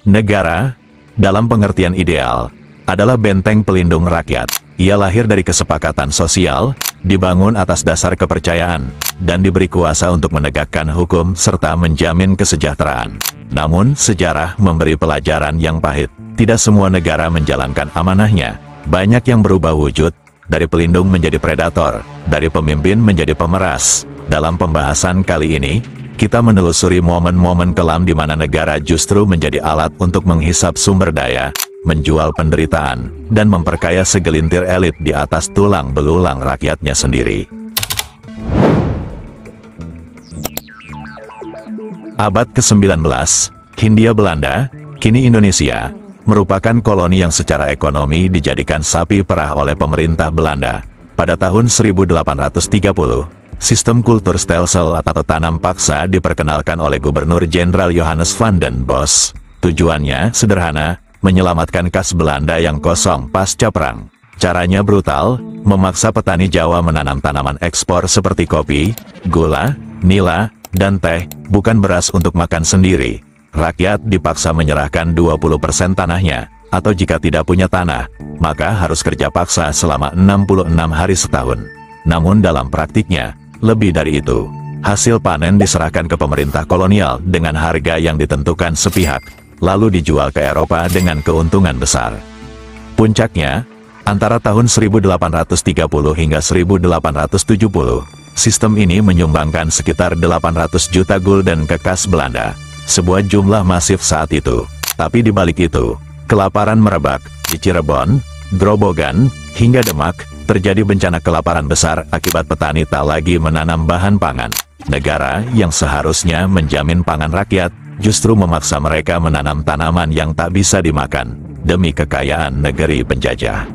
Negara, dalam pengertian ideal, adalah benteng pelindung rakyat. Ia lahir dari kesepakatan sosial, dibangun atas dasar kepercayaan, dan diberi kuasa untuk menegakkan hukum serta menjamin kesejahteraan. Namun, sejarah memberi pelajaran yang pahit. Tidak semua negara menjalankan amanahnya. Banyak yang berubah wujud, dari pelindung menjadi predator, dari pemimpin menjadi pemeras. Dalam pembahasan kali ini, kita menelusuri momen-momen kelam di mana negara justru menjadi alat untuk menghisap sumber daya, menjual penderitaan, dan memperkaya segelintir elit di atas tulang belulang rakyatnya sendiri. Abad ke-19, Hindia Belanda, kini Indonesia, merupakan koloni yang secara ekonomi dijadikan sapi perah oleh pemerintah Belanda. Pada tahun 1830, sistem kultur stelsel atau tanam paksa diperkenalkan oleh Gubernur Jenderal Johannes van den Bos. Tujuannya sederhana, menyelamatkan kas Belanda yang kosong pasca perang. Caranya brutal, memaksa petani Jawa menanam tanaman ekspor seperti kopi, gula, nila, dan teh, bukan beras untuk makan sendiri. Rakyat dipaksa menyerahkan 20% tanahnya, atau jika tidak punya tanah, maka harus kerja paksa selama 66 hari setahun. Namun dalam praktiknya, lebih dari itu, hasil panen diserahkan ke pemerintah kolonial dengan harga yang ditentukan sepihak, lalu dijual ke Eropa dengan keuntungan besar. Puncaknya, antara tahun 1830 hingga 1870, sistem ini menyumbangkan sekitar 800 juta gulden ke kas Belanda, sebuah jumlah masif saat itu. Tapi di balik itu, kelaparan merebak di Cirebon, Grobogan, hingga Demak. Terjadi bencana kelaparan besar akibat petani tak lagi menanam bahan pangan. Negara yang seharusnya menjamin pangan rakyat, justru memaksa mereka menanam tanaman yang tak bisa dimakan, demi kekayaan negeri penjajah.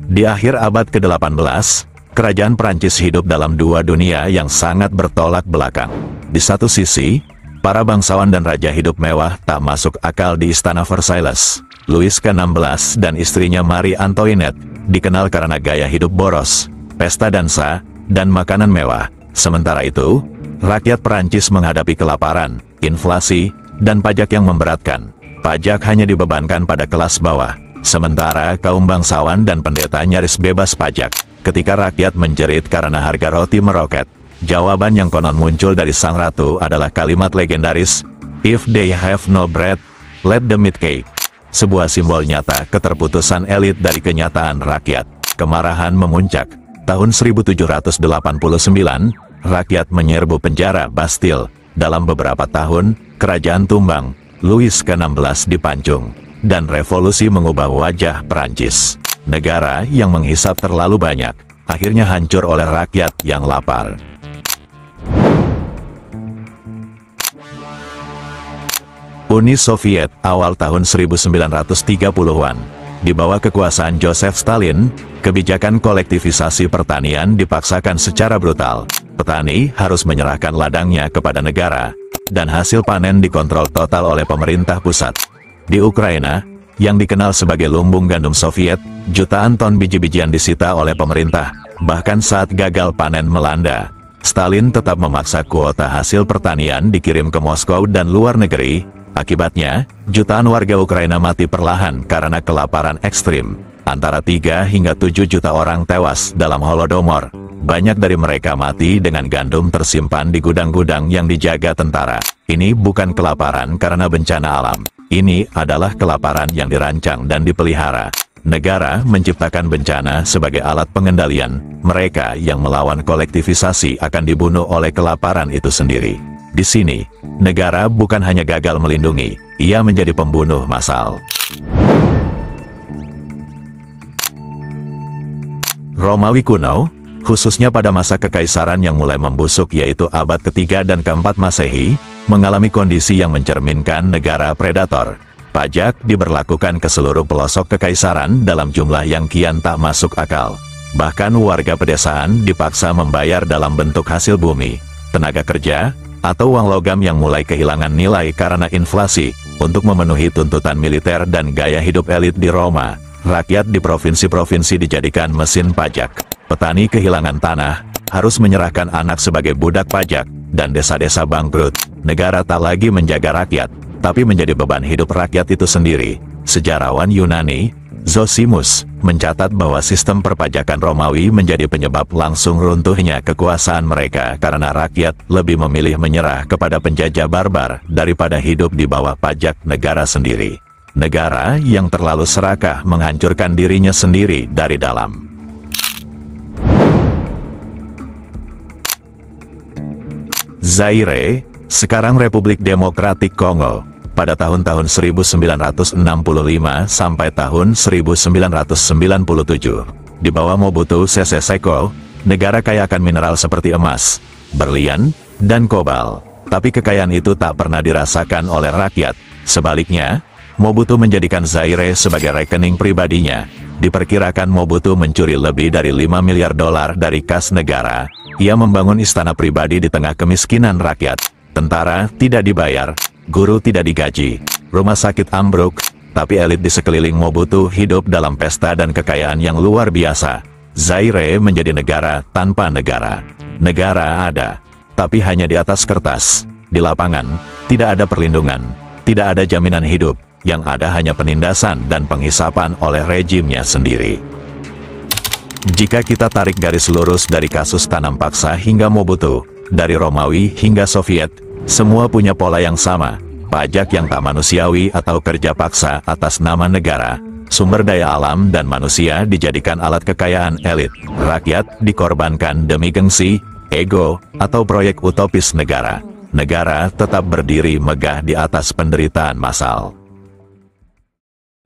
Di akhir abad ke-18, kerajaan Prancis hidup dalam dua dunia yang sangat bertolak belakang. Di satu sisi, para bangsawan dan raja hidup mewah tak masuk akal di Istana Versailles. Louis ke-16 dan istrinya Marie Antoinette dikenal karena gaya hidup boros, pesta dansa, dan makanan mewah. Sementara itu, rakyat Prancis menghadapi kelaparan, inflasi, dan pajak yang memberatkan. Pajak hanya dibebankan pada kelas bawah, sementara kaum bangsawan dan pendeta nyaris bebas pajak. Ketika rakyat menjerit karena harga roti meroket, jawaban yang konon muncul dari sang ratu adalah kalimat legendaris, "If they have no bread, let them eat cake." Sebuah simbol nyata keterputusan elit dari kenyataan rakyat. Kemarahan memuncak. Tahun 1789, rakyat menyerbu penjara Bastille. Dalam beberapa tahun, kerajaan tumbang, Louis ke-16 dipancung, dan revolusi mengubah wajah Prancis. Negara yang menghisap terlalu banyak, akhirnya hancur oleh rakyat yang lapar. Uni Soviet awal tahun 1930-an. Di bawah kekuasaan Joseph Stalin, kebijakan kolektivisasi pertanian dipaksakan secara brutal. Petani harus menyerahkan ladangnya kepada negara, dan hasil panen dikontrol total oleh pemerintah pusat. Di Ukraina, yang dikenal sebagai lumbung gandum Soviet, jutaan ton biji-bijian disita oleh pemerintah. Bahkan saat gagal panen melanda, Stalin tetap memaksa kuota hasil pertanian dikirim ke Moskow dan luar negeri. Akibatnya, jutaan warga Ukraina mati perlahan karena kelaparan ekstrim. Antara 3 hingga 7 juta orang tewas dalam Holodomor. Banyak dari mereka mati dengan gandum tersimpan di gudang-gudang yang dijaga tentara. Ini bukan kelaparan karena bencana alam. Ini adalah kelaparan yang dirancang dan dipelihara. Negara menciptakan bencana sebagai alat pengendalian. Mereka yang melawan kolektivisasi akan dibunuh oleh kelaparan itu sendiri. Di sini, negara bukan hanya gagal melindungi, ia menjadi pembunuh massal. Romawi kuno, khususnya pada masa kekaisaran yang mulai membusuk yaitu abad ketiga dan keempat Masehi, mengalami kondisi yang mencerminkan negara predator. Pajak diberlakukan ke seluruh pelosok kekaisaran dalam jumlah yang kian tak masuk akal. Bahkan warga pedesaan dipaksa membayar dalam bentuk hasil bumi, tenaga kerja, atau uang logam yang mulai kehilangan nilai karena inflasi. Untuk memenuhi tuntutan militer dan gaya hidup elit di Roma, rakyat di provinsi-provinsi dijadikan mesin pajak. Petani kehilangan tanah, harus menyerahkan anak sebagai budak pajak, dan desa-desa bangkrut. Negara tak lagi menjaga rakyat, tapi menjadi beban hidup rakyat itu sendiri. Sejarawan Yunani, Zosimus, mencatat bahwa sistem perpajakan Romawi menjadi penyebab langsung runtuhnya kekuasaan mereka karena rakyat lebih memilih menyerah kepada penjajah barbar daripada hidup di bawah pajak negara sendiri. Negara yang terlalu serakah menghancurkan dirinya sendiri dari dalam. Zaire, sekarang Republik Demokratik Kongo, pada tahun-tahun 1965 sampai tahun 1997. Di bawah Mobutu Sese Seko, negara kaya akan mineral seperti emas, berlian, dan kobal. Tapi kekayaan itu tak pernah dirasakan oleh rakyat. Sebaliknya, Mobutu menjadikan Zaire sebagai rekening pribadinya. Diperkirakan Mobutu mencuri lebih dari 5 miliar dolar dari kas negara. Ia membangun istana pribadi di tengah kemiskinan rakyat. Tentara tidak dibayar, guru tidak digaji, rumah sakit ambruk, tapi elit di sekeliling Mobutu hidup dalam pesta dan kekayaan yang luar biasa. Zaire menjadi negara tanpa negara. Negara ada, tapi hanya di atas kertas. Di lapangan, tidak ada perlindungan, tidak ada jaminan hidup, yang ada hanya penindasan dan penghisapan oleh rejimnya sendiri. Jika kita tarik garis lurus dari kasus tanam paksa hingga Mobutu, dari Romawi hingga Soviet, semua punya pola yang sama, pajak yang tak manusiawi atau kerja paksa atas nama negara. Sumber daya alam dan manusia dijadikan alat kekayaan elit, rakyat dikorbankan demi gengsi, ego, atau proyek utopis negara. Negara tetap berdiri megah di atas penderitaan massal.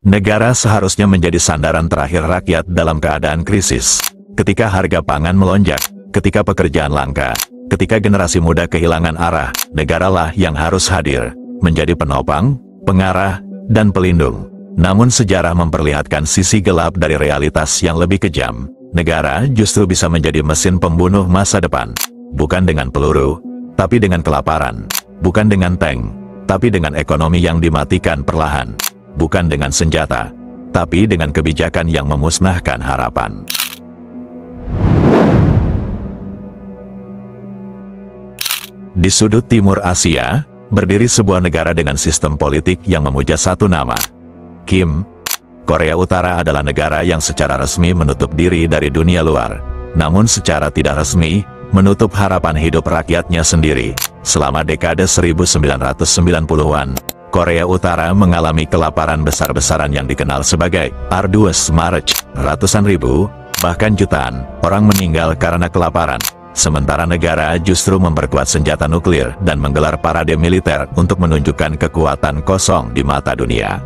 Negara seharusnya menjadi sandaran terakhir rakyat dalam keadaan krisis. Ketika harga pangan melonjak, ketika pekerjaan langka, ketika generasi muda kehilangan arah, negaralah yang harus hadir, menjadi penopang, pengarah, dan pelindung. Namun sejarah memperlihatkan sisi gelap dari realitas yang lebih kejam. Negara justru bisa menjadi mesin pembunuh masa depan. Bukan dengan peluru, tapi dengan kelaparan. Bukan dengan tank, tapi dengan ekonomi yang dimatikan perlahan. Bukan dengan senjata, tapi dengan kebijakan yang memusnahkan harapan. Di sudut timur Asia, berdiri sebuah negara dengan sistem politik yang memuja satu nama, Kim. Korea Utara adalah negara yang secara resmi menutup diri dari dunia luar, namun secara tidak resmi, menutup harapan hidup rakyatnya sendiri. Selama dekade 1990-an, Korea Utara mengalami kelaparan besar-besaran yang dikenal sebagai Arduous March. Ratusan ribu, bahkan jutaan, orang meninggal karena kelaparan. Sementara negara justru memperkuat senjata nuklir dan menggelar parade militer untuk menunjukkan kekuatan kosong di mata dunia.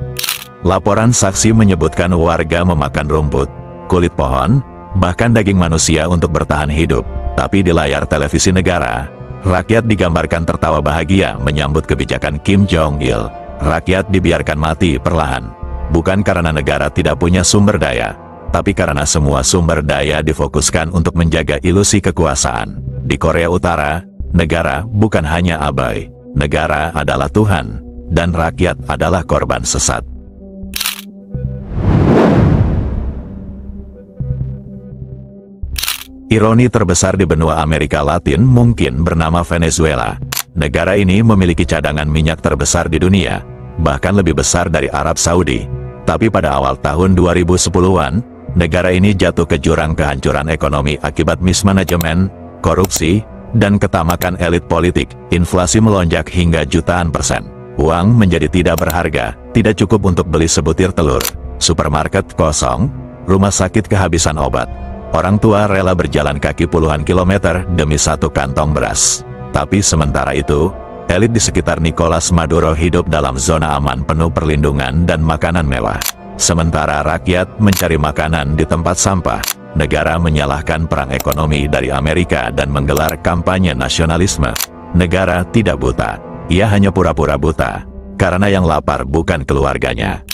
Laporan saksi menyebutkan warga memakan rumput, kulit pohon, bahkan daging manusia untuk bertahan hidup. Tapi di layar televisi negara, rakyat digambarkan tertawa bahagia menyambut kebijakan Kim Jong-il. Rakyat dibiarkan mati perlahan. Bukan karena negara tidak punya sumber daya, tapi karena semua sumber daya difokuskan untuk menjaga ilusi kekuasaan. Di Korea Utara, negara bukan hanya abai. Negara adalah Tuhan, dan rakyat adalah korban sesat. Ironi terbesar di benua Amerika Latin mungkin bernama Venezuela. Negara ini memiliki cadangan minyak terbesar di dunia, bahkan lebih besar dari Arab Saudi. Tapi pada awal tahun 2010-an, negara ini jatuh ke jurang kehancuran ekonomi akibat mismanajemen, korupsi, dan ketamakan elit politik. Inflasi melonjak hingga jutaan persen. Uang menjadi tidak berharga, tidak cukup untuk beli sebutir telur. Supermarket kosong, rumah sakit kehabisan obat. Orang tua rela berjalan kaki puluhan kilometer demi satu kantong beras. Tapi sementara itu, elit di sekitar Nicolas Maduro hidup dalam zona aman penuh perlindungan dan makanan mewah. Sementara rakyat mencari makanan di tempat sampah. Negara menyalahkan perang ekonomi dari Amerika dan menggelar kampanye nasionalisme. Negara tidak buta, ia hanya pura-pura buta, karena yang lapar bukan keluarganya.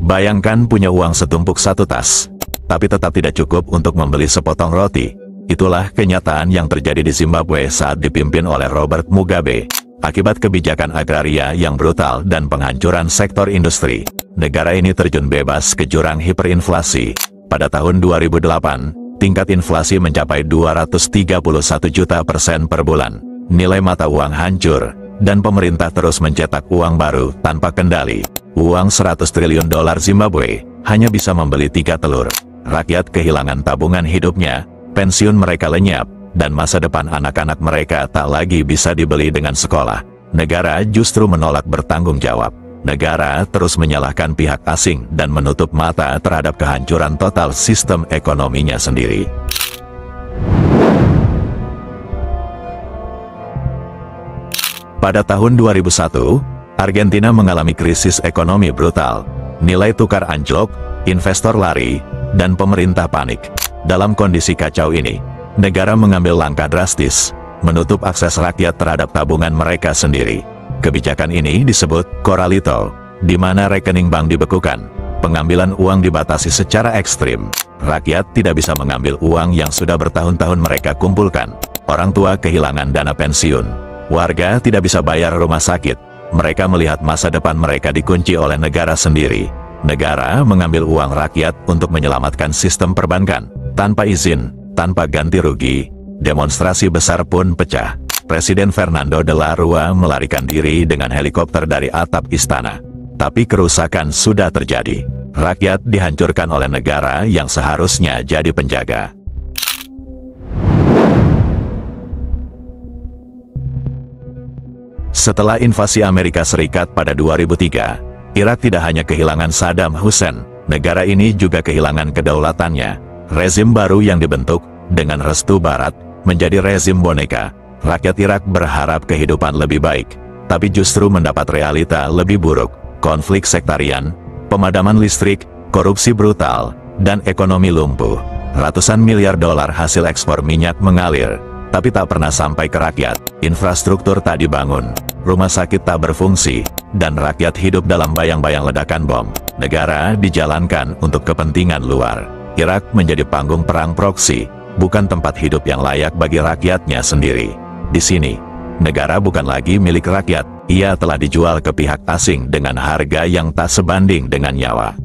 Bayangkan punya uang setumpuk satu tas, tapi tetap tidak cukup untuk membeli sepotong roti. Itulah kenyataan yang terjadi di Zimbabwe saat dipimpin oleh Robert Mugabe. Akibat kebijakan agraria yang brutal dan penghancuran sektor industri, negara ini terjun bebas ke jurang hiperinflasi. Pada tahun 2008, tingkat inflasi mencapai 231 juta % per bulan. Nilai mata uang hancur, dan pemerintah terus mencetak uang baru tanpa kendali. Uang 100 triliun dolar Zimbabwe hanya bisa membeli 3 telur. Rakyat kehilangan tabungan hidupnya, pensiun mereka lenyap, dan masa depan anak-anak mereka tak lagi bisa dibeli dengan sekolah. Negara justru menolak bertanggung jawab. Negara terus menyalahkan pihak asing dan menutup mata terhadap kehancuran total sistem ekonominya sendiri. Pada tahun 2001, Argentina mengalami krisis ekonomi brutal. Nilai tukar anjlok, investor lari, dan pemerintah panik. Dalam kondisi kacau ini, negara mengambil langkah drastis, menutup akses rakyat terhadap tabungan mereka sendiri. Kebijakan ini disebut Corralito, di mana rekening bank dibekukan, pengambilan uang dibatasi secara ekstrim. Rakyat tidak bisa mengambil uang yang sudah bertahun-tahun mereka kumpulkan. Orang tua kehilangan dana pensiun. Warga tidak bisa bayar rumah sakit. Mereka melihat masa depan mereka dikunci oleh negara sendiri. Negara mengambil uang rakyat untuk menyelamatkan sistem perbankan. Tanpa izin, tanpa ganti rugi, demonstrasi besar pun pecah. Presiden Fernando de la Rúa melarikan diri dengan helikopter dari atap istana. Tapi kerusakan sudah terjadi. Rakyat dihancurkan oleh negara yang seharusnya jadi penjaga. Setelah invasi Amerika Serikat pada 2003, Irak tidak hanya kehilangan Saddam Hussein, negara ini juga kehilangan kedaulatannya. Rezim baru yang dibentuk, dengan restu Barat, menjadi rezim boneka. Rakyat Irak berharap kehidupan lebih baik, tapi justru mendapat realita lebih buruk. Konflik sektarian, pemadaman listrik, korupsi brutal, dan ekonomi lumpuh. Ratusan miliar dolar hasil ekspor minyak mengalir, tapi tak pernah sampai ke rakyat. Infrastruktur tak dibangun, rumah sakit tak berfungsi, dan rakyat hidup dalam bayang-bayang ledakan bom. Negara dijalankan untuk kepentingan luar. Irak menjadi panggung perang proksi, bukan tempat hidup yang layak bagi rakyatnya sendiri. Di sini, negara bukan lagi milik rakyat, ia telah dijual ke pihak asing dengan harga yang tak sebanding dengan nyawa.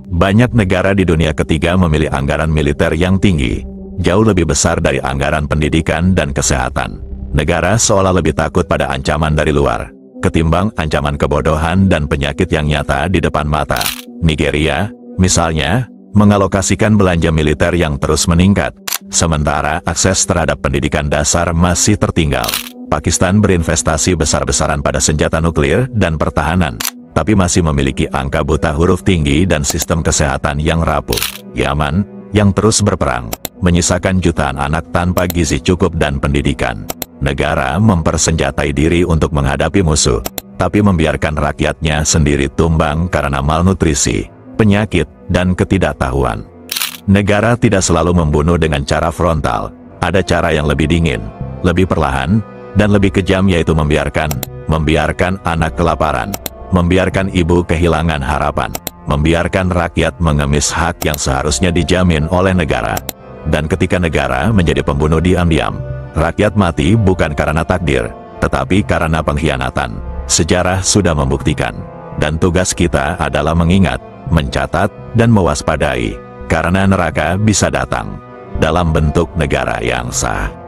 Banyak negara di dunia ketiga memilih anggaran militer yang tinggi, jauh lebih besar dari anggaran pendidikan dan kesehatan. Negara seolah lebih takut pada ancaman dari luar, ketimbang ancaman kebodohan dan penyakit yang nyata di depan mata. Nigeria, misalnya, mengalokasikan belanja militer yang terus meningkat, sementara akses terhadap pendidikan dasar masih tertinggal. Pakistan berinvestasi besar-besaran pada senjata nuklir dan pertahanan, tapi masih memiliki angka buta huruf tinggi dan sistem kesehatan yang rapuh. Yaman, yang terus berperang, menyisakan jutaan anak tanpa gizi cukup dan pendidikan. Negara mempersenjatai diri untuk menghadapi musuh, tapi membiarkan rakyatnya sendiri tumbang karena malnutrisi, penyakit, dan ketidaktahuan. Negara tidak selalu membunuh dengan cara frontal, ada cara yang lebih dingin, lebih perlahan, dan lebih kejam, yaitu membiarkan anak kelaparan, membiarkan ibu kehilangan harapan, membiarkan rakyat mengemis hak yang seharusnya dijamin oleh negara. Dan ketika negara menjadi pembunuh diam-diam, rakyat mati bukan karena takdir, tetapi karena pengkhianatan. Sejarah sudah membuktikan, dan tugas kita adalah mengingat, mencatat, dan mewaspadai, karena neraka bisa datang dalam bentuk negara yang sah.